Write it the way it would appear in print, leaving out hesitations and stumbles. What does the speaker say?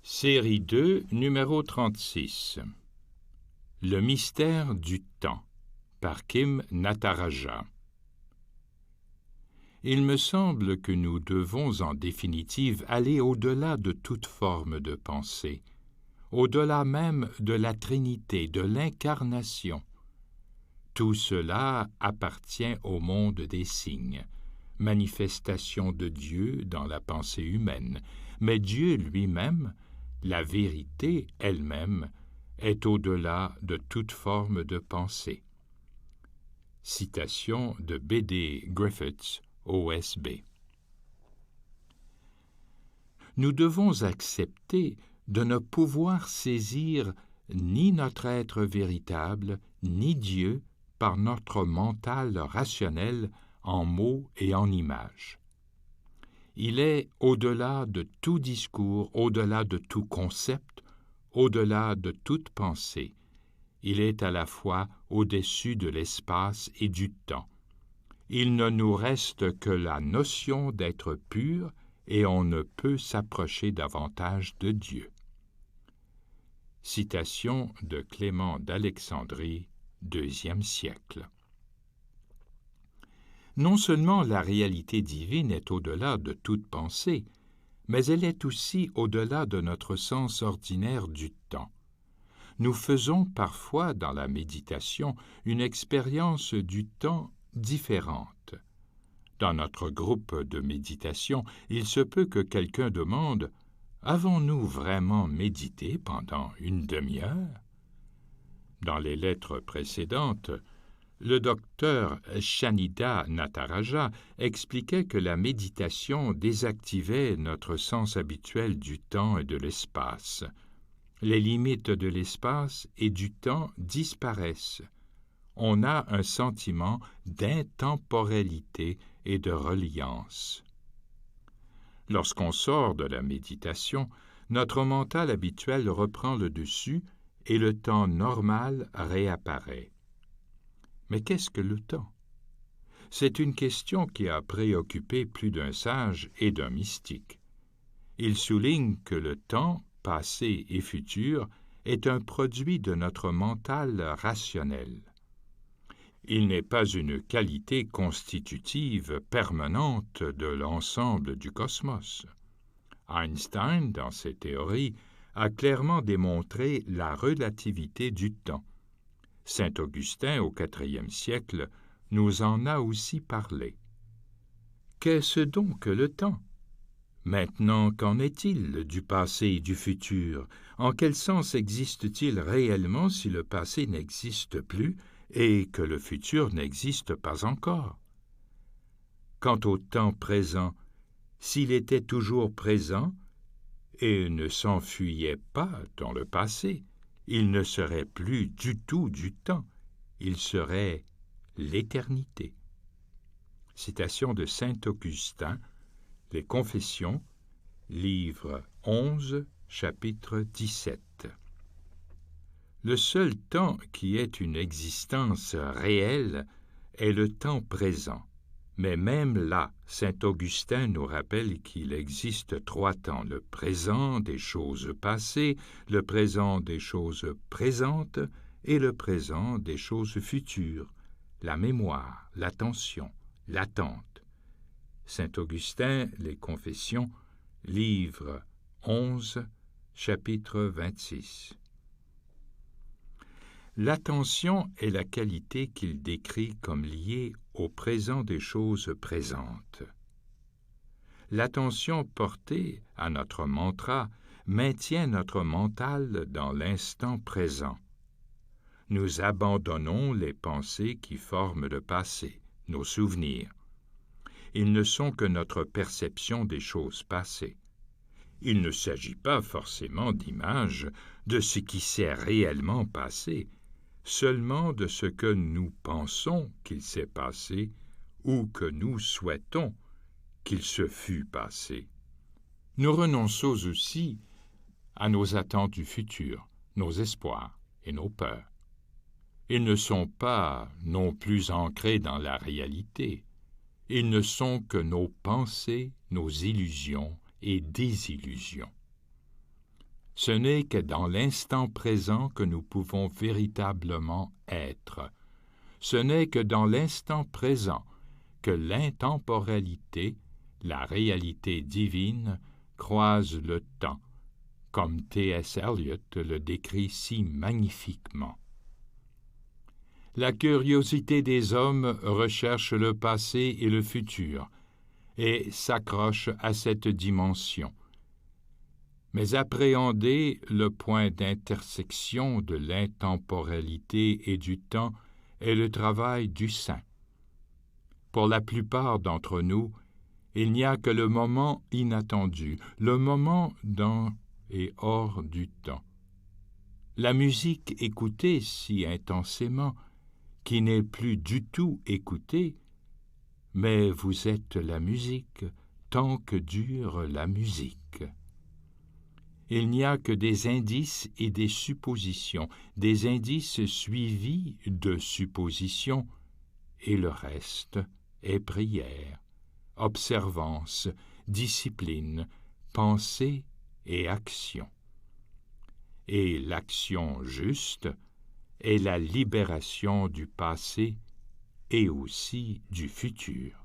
Série 2, numéro 36. Le mystère du temps, par Kim Nataraja. Il me semble que nous devons en définitive aller au-delà de toute forme de pensée, au-delà même de la Trinité, de l'incarnation. Tout cela appartient au monde des signes, manifestation de Dieu dans la pensée humaine, mais Dieu lui-même, la vérité elle-même, est au-delà de toute forme de pensée. Citation de B.D. Griffiths, OSB. Nous devons accepter de ne pouvoir saisir ni notre être véritable, ni Dieu par notre mental rationnel en mots et en images. Il est au-delà de tout discours, au-delà de tout concept, au-delà de toute pensée. Il est à la fois au-dessus de l'espace et du temps. Il ne nous reste que la notion d'être pur et on ne peut s'approcher davantage de Dieu. Citation de Clément d'Alexandrie, IIe siècle. Non seulement la réalité divine est au-delà de toute pensée, mais elle est aussi au-delà de notre sens ordinaire du temps. Nous faisons parfois dans la méditation une expérience du temps différente. Dans notre groupe de méditation, il se peut que quelqu'un demande « Avons-nous vraiment médité pendant une demi-heure » Dans les lettres précédentes, le docteur Shanida Nataraja expliquait que la méditation désactivait notre sens habituel du temps et de l'espace. Les limites de l'espace et du temps disparaissent. On a un sentiment d'intemporalité et de reliance. Lorsqu'on sort de la méditation, notre mental habituel reprend le dessus et le temps normal réapparaît. Mais qu'est-ce que le temps? C'est une question qui a préoccupé plus d'un sage et d'un mystique. Il souligne que le temps, passé et futur, est un produit de notre mental rationnel. Il n'est pas une qualité constitutive permanente de l'ensemble du cosmos. Einstein, dans ses théories, a clairement démontré la relativité du temps. Saint Augustin, au IVe siècle, nous en a aussi parlé. Qu'est-ce donc que le temps? Maintenant, qu'en est-il du passé et du futur? En quel sens existe-t-il réellement si le passé n'existe plus et que le futur n'existe pas encore? Quant au temps présent, s'il était toujours présent et ne s'enfuyait pas dans le passé, il ne serait plus du tout du temps, il serait l'éternité. Citation de saint Augustin, Les Confessions, livre 11, chapitre 17. Le seul temps qui ait une existence réelle est le temps présent, mais même là, saint Augustin nous rappelle qu'il existe trois temps, le présent des choses passées, le présent des choses présentes et le présent des choses futures, la mémoire, l'attention, l'attente. Saint Augustin, Les Confessions, livre 11, chapitre 26. L'attention est la qualité qu'il décrit comme liée au présent des choses présentes. L'attention portée à notre mantra maintient notre mental dans l'instant présent. Nous abandonnons les pensées qui forment le passé, nos souvenirs. Ils ne sont que notre perception des choses passées. Il ne s'agit pas forcément d'images de ce qui s'est réellement passé, seulement de ce que nous pensons qu'il s'est passé ou que nous souhaitons qu'il se fût passé. Nous renonçons aussi à nos attentes du futur, nos espoirs et nos peurs. Ils ne sont pas non plus ancrés dans la réalité. Ils ne sont que nos pensées, nos illusions et désillusions. Ce n'est que dans l'instant présent que nous pouvons véritablement être. Ce n'est que dans l'instant présent que l'intemporalité, la réalité divine, croise le temps, comme T.S. Eliot le décrit si magnifiquement. La curiosité des hommes recherche le passé et le futur, et s'accroche à cette dimension. Mais appréhender le point d'intersection de l'intemporalité et du temps est le travail du saint. Pour la plupart d'entre nous, il n'y a que le moment inattendu, le moment dans et hors du temps. La musique écoutée si intensément, qui n'est plus du tout écoutée, mais vous êtes la musique tant que dure la musique. Il n'y a que des indices et des suppositions, des indices suivis de suppositions, et le reste est prière, observance, discipline, pensée et action. Et l'action juste est la libération du passé et aussi du futur.